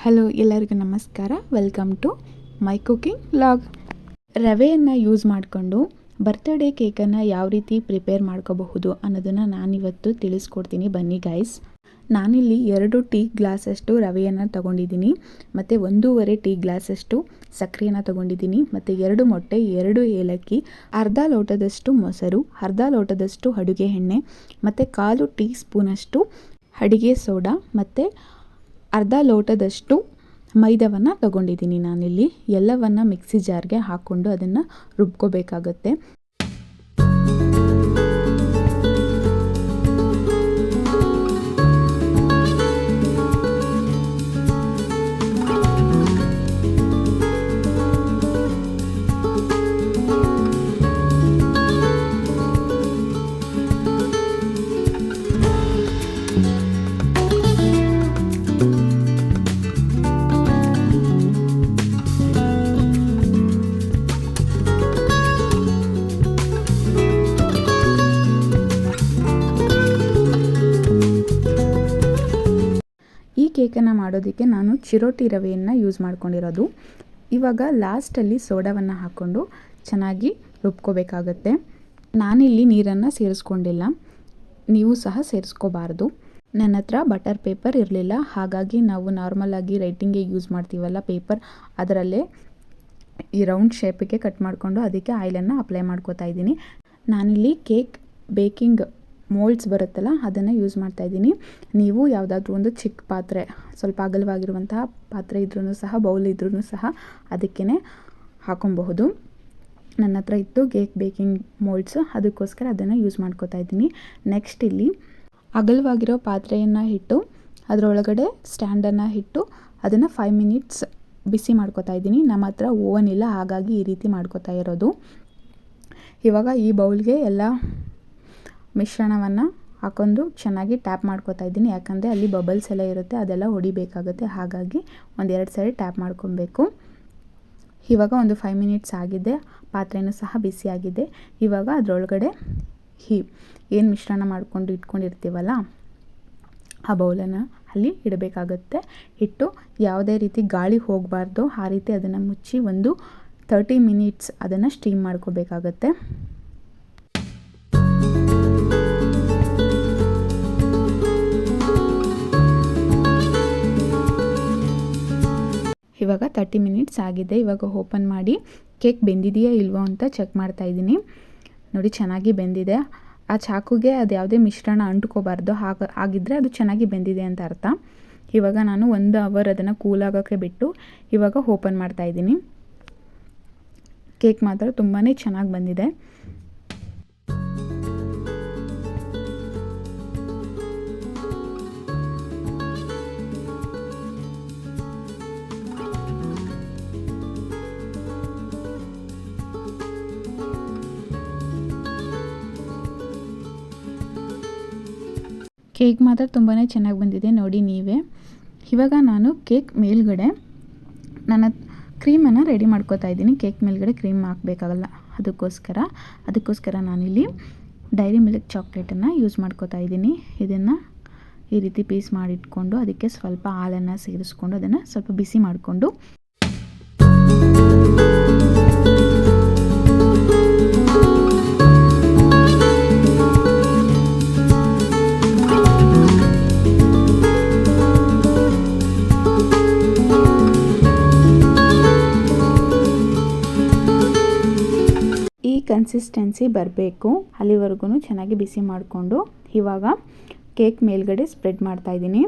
Hello, ಎಲ್ಲರಿಗೂ ನಮಸ್ಕಾರ. Welcome to my cooking vlog. ರವೆಯನ್ನು ಯೂಸ್ ಮಾಡಿಕೊಂಡು ಬರ್ತ್ಡೇ ಕೇಕನ್ನು ಯಾವ ರೀತಿ ಪ್ರಿಪೇರ್ ಮಾಡ್ಕೋಬಹುದು ಅನ್ನೋದನ್ನು ನಾನಿವತ್ತು ತಿಳಿಸ್ಕೊಡ್ತೀನಿ. ಬನ್ನಿ ಗೈಸ್. ನಾನಿಲ್ಲಿ 2 ಟೀ ಗ್ಲಾಸಷ್ಟು ರವೆಯನ್ನು ತೊಗೊಂಡಿದ್ದೀನಿ, ಮತ್ತು 1.5 ಟೀ ಗ್ಲಾಸಷ್ಟು ಸಕ್ಕರೆಯನ್ನು ತೊಗೊಂಡಿದ್ದೀನಿ, ಮತ್ತು 2 ಮೊಟ್ಟೆ, 2 ಏಲಕ್ಕಿ, ಅರ್ಧ ಲೋಟದಷ್ಟು ಮೊಸರು, ಅರ್ಧ ಲೋಟದಷ್ಟು ಅಡುಗೆ ಎಣ್ಣೆ, ಮತ್ತು 1/4 ಟೀ ಸ್ಪೂನಷ್ಟು ಅಡುಗೆ ಸೋಡಾ, ಮತ್ತು ಅರ್ಧ ಲೋಟದಷ್ಟು ಮೈದಾವನ್ನು ತೊಗೊಂಡಿದ್ದೀನಿ. ನಾನಿಲ್ಲಿ ಎಲ್ಲವನ್ನು ಮಿಕ್ಸಿ ಜಾರ್ಗೆ ಹಾಕ್ಕೊಂಡು ಅದನ್ನು ರುಬ್ಕೋಬೇಕಾಗತ್ತೆ. ಈ ಕೇಕನ್ನು ಮಾಡೋದಕ್ಕೆ ನಾನು ಚಿರೋಟಿ ರವೆಯನ್ನು ಯೂಸ್ ಮಾಡ್ಕೊಂಡಿರೋದು. ಇವಾಗ ಲಾಸ್ಟಲ್ಲಿ ಸೋಡಾವನ್ನು ಹಾಕ್ಕೊಂಡು ಚೆನ್ನಾಗಿ ರುಬ್ಕೋಬೇಕಾಗತ್ತೆ. ನಾನಿಲ್ಲಿ ನೀರನ್ನು ಸೇರಿಸ್ಕೊಂಡಿಲ್ಲ, ನೀವು ಸಹ ಸೇರಿಸ್ಕೋಬಾರ್ದು. ನನ್ನ ಹತ್ರ ಬಟರ್ ಪೇಪರ್ ಇರಲಿಲ್ಲ, ಹಾಗಾಗಿ ನಾವು ನಾರ್ಮಲಾಗಿ ರೈಟಿಂಗ್ಗೆ ಯೂಸ್ ಮಾಡ್ತೀವಲ್ಲ ಪೇಪರ್, ಅದರಲ್ಲೇ ಈ ರೌಂಡ್ ಶೇಪಿಗೆ ಕಟ್ ಮಾಡಿಕೊಂಡು ಅದಕ್ಕೆ ಆಯಿಲನ್ನು ಅಪ್ಲೈ ಮಾಡ್ಕೋತಾ ಇದ್ದೀನಿ. ನಾನಿಲ್ಲಿ ಕೇಕ್ ಬೇಕಿಂಗ್ ಮೋಲ್ಡ್ಸ್ ಬರುತ್ತಲ್ಲ, ಅದನ್ನು ಯೂಸ್ ಮಾಡ್ತಾಯಿದ್ದೀನಿ. ನೀವು ಯಾವುದಾದ್ರೂ ಒಂದು ಚಿಕ್ಕ ಪಾತ್ರೆ, ಸ್ವಲ್ಪ ಅಗಲವಾಗಿರುವಂತಹ ಪಾತ್ರೆ ಇದ್ರೂ ಸಹ, ಬೌಲ್ ಇದ್ರೂ ಸಹ ಅದಕ್ಕೇ ಹಾಕೊಬಹುದು. ನನ್ನ ಹತ್ರ ಇತ್ತು ಕೇಕ್ ಬೇಕಿಂಗ್ ಮೋಲ್ಡ್ಸು, ಅದಕ್ಕೋಸ್ಕರ ಅದನ್ನು ಯೂಸ್ ಮಾಡ್ಕೋತಾ ಇದ್ದೀನಿ. ನೆಕ್ಸ್ಟ್ ಇಲ್ಲಿ ಅಗಲವಾಗಿರೋ ಪಾತ್ರೆಯನ್ನು ಇಟ್ಟು ಅದರೊಳಗಡೆ ಸ್ಟ್ಯಾಂಡನ್ನು ಇಟ್ಟು ಅದನ್ನು 5 ಮಿನಿಟ್ಸ್ ಬಿಸಿ ಮಾಡ್ಕೋತಾ ಇದ್ದೀನಿ. ನಮ್ಮ ಹತ್ರ ಓವನ್ ಇಲ್ಲ, ಹಾಗಾಗಿ ಈ ರೀತಿ ಮಾಡ್ಕೋತಾ ಇರೋದು. ಇವಾಗ ಈ ಬೌಲ್ಗೆ ಎಲ್ಲ ಮಿಶ್ರಣವನ್ನು ಹಾಕೊಂಡು ಚೆನ್ನಾಗಿ ಟ್ಯಾಪ್ ಮಾಡ್ಕೋತಾ ಇದ್ದೀನಿ, ಯಾಕಂದರೆ ಅಲ್ಲಿ ಬಬಲ್ಸ್ ಎಲ್ಲ ಇರುತ್ತೆ, ಅದೆಲ್ಲ ಹೊಡಿಬೇಕಾಗುತ್ತೆ. ಹಾಗಾಗಿ 1-2 ಸರಿ ಟ್ಯಾಪ್ ಮಾಡ್ಕೊಬೇಕು. ಇವಾಗ ಒಂದು 5 ಮಿನಿಟ್ಸ್ ಆಗಿದೆ, ಪಾತ್ರೆಯೂ ಸಹ ಬಿಸಿಯಾಗಿದೆ. ಇವಾಗ ಅದರೊಳಗಡೆ ಏನು ಮಿಶ್ರಣ ಮಾಡ್ಕೊಂಡು ಇಟ್ಕೊಂಡಿರ್ತೀವಲ್ಲ ಆ ಬೌಲನ್ನು ಅಲ್ಲಿ ಇಡಬೇಕಾಗುತ್ತೆ. ಇಟ್ಟು ಯಾವುದೇ ರೀತಿ ಗಾಳಿ ಹೋಗಬಾರ್ದು, ಆ ರೀತಿ ಅದನ್ನು ಮುಚ್ಚಿ ಒಂದು 30 ಮಿನಿಟ್ಸ್ ಅದನ್ನು ಸ್ಟೀಮ್ ಮಾಡ್ಕೋಬೇಕಾಗತ್ತೆ. ಇವಾಗ 30 ಮಿನಿಟ್ಸ್ ಆಗಿದೆ. ಇವಾಗ ಓಪನ್ ಮಾಡಿ ಕೇಕ್ ಬೆಂದಿದೆಯಾ ಇಲ್ವೋ ಅಂತ ಚೆಕ್ ಮಾಡ್ತಾ ಇದ್ದೀನಿ. ನೋಡಿ, ಚೆನ್ನಾಗಿ ಬೆಂದಿದೆ. ಆ ಚಾಕುಗೆ ಅದು ಯಾವುದೇ ಮಿಶ್ರಣ ಅಂಟ್ಕೋಬಾರ್ದು, ಹಾಗಿದ್ದರೆ ಅದು ಚೆನ್ನಾಗಿ ಬೆಂದಿದೆ ಅಂತ ಅರ್ಥ. ಇವಾಗ ನಾನು 1 ಅವರ್ ಅದನ್ನು ಕೂಲಾಗೋಕ್ಕೆ ಬಿಟ್ಟು ಇವಾಗ ಓಪನ್ ಮಾಡ್ತಾ ಇದ್ದೀನಿ. ಕೇಕ್ ಮಾತ್ರ ತುಂಬಾ ಚೆನ್ನಾಗಿ ಬಂದಿದೆ. ಕೇಕ್ ಮಾತ್ರ ತುಂಬಾ ಚೆನ್ನಾಗಿ ಬಂದಿದೆ, ನೋಡಿ ನೀವೇ. ಇವಾಗ ನಾನು ಕೇಕ್ ಮೇಲ್ಗಡೆ ನನ್ನ ಕ್ರೀಮನ್ನು ರೆಡಿ ಮಾಡ್ಕೋತಾ ಇದ್ದೀನಿ. ಕೇಕ್ ಮೇಲ್ಗಡೆ ಕ್ರೀಮ್ ಹಾಕಬೇಕಾಗಲ್ಲ, ಅದಕ್ಕೋಸ್ಕರ ನಾನಿಲ್ಲಿ ಡೈರಿ ಮಿಲ್ಕ್ ಚಾಕ್ಲೇಟನ್ನು ಯೂಸ್ ಮಾಡ್ಕೋತಾ ಇದ್ದೀನಿ. ಇದನ್ನು ಈ ರೀತಿ ಪೀಸ್ ಮಾಡಿಟ್ಕೊಂಡು ಅದಕ್ಕೆ ಸ್ವಲ್ಪ ಹಾಲನ್ನು ಸೇರಿಸ್ಕೊಂಡು ಅದನ್ನು ಸ್ವಲ್ಪ ಬಿಸಿ ಮಾಡಿಕೊಂಡು ಕನ್ಸಿಸ್ಟೆನ್ಸಿ ಬರಬೇಕು, ಅಲ್ಲಿವರೆಗೂ ಚೆನ್ನಾಗಿ ಬಿಸಿ ಮಾಡಿಕೊಂಡು ಇವಾಗ ಕೇಕ್ ಮೇಲ್ಗಡೆ ಸ್ಪ್ರೆಡ್ ಮಾಡ್ತಾ ಇದ್ದೀನಿ.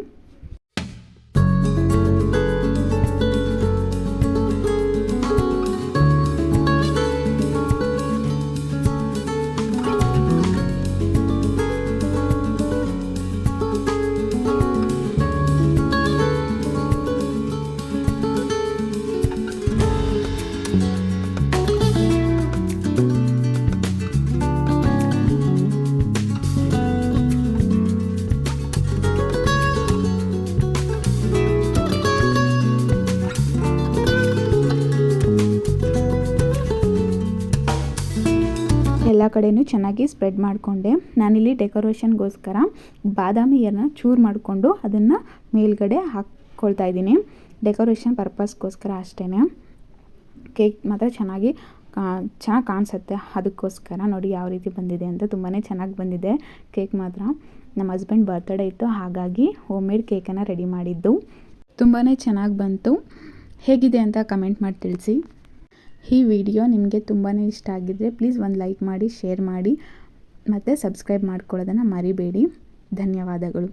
ಎಲ್ಲ ಕಡೆಯೂ ಚೆನ್ನಾಗಿ ಸ್ಪ್ರೆಡ್ ಮಾಡಿಕೊಂಡೆ. ನಾನಿಲ್ಲಿ ಡೆಕೋರೇಷನ್ಗೋಸ್ಕರ ಬಾದಾಮಿಯನ್ನು ಚೂರು ಮಾಡಿಕೊಂಡು ಅದನ್ನು ಮೇಲ್ಗಡೆ ಹಾಕ್ಕೊಳ್ತಾ ಇದ್ದೀನಿ. ಡೆಕೋರೇಷನ್ ಪರ್ಪಸ್ಗೋಸ್ಕರ ಅಷ್ಟೇ. ಕೇಕ್ ಮಾತ್ರ ಚೆನ್ನಾಗಿ ಕಾಣಿಸುತ್ತೆ, ಅದಕ್ಕೋಸ್ಕರ ನೋಡಿ ಯಾವ ರೀತಿ ಬಂದಿದೆ ಅಂತ. ತುಂಬಾ ಚೆನ್ನಾಗಿ ಬಂದಿದೆ ಕೇಕ್ ಮಾತ್ರ. ನಮ್ಮ ಹಸ್ಬೆಂಡ್ ಬರ್ತ್ಡೇ ಇತ್ತು, ಹಾಗಾಗಿ ಹೋಮ್ ಮೇಡ್ ಕೇಕನ್ನು ರೆಡಿ ಮಾಡಿದ್ದು. ತುಂಬಾ ಚೆನ್ನಾಗಿ ಬಂತು. ಹೇಗಿದೆ ಅಂತ ಕಮೆಂಟ್ ಮಾಡಿ ತಿಳಿಸಿ. ಈ ವಿಡಿಯೋ ನಿಮಗೆ ತುಂಬಾ ಇಷ್ಟ ಆಗಿದ್ದರೆ ಪ್ಲೀಸ್ ಒಂದು ಲೈಕ್ ಮಾಡಿ, ಶೇರ್ ಮಾಡಿ ಮತ್ತು ಸಬ್ಸ್ಕ್ರೈಬ್ ಮಾಡ್ಕೊಳ್ಳೋದನ್ನು ಮರಿಬೇಡಿ. ಧನ್ಯವಾದಗಳು.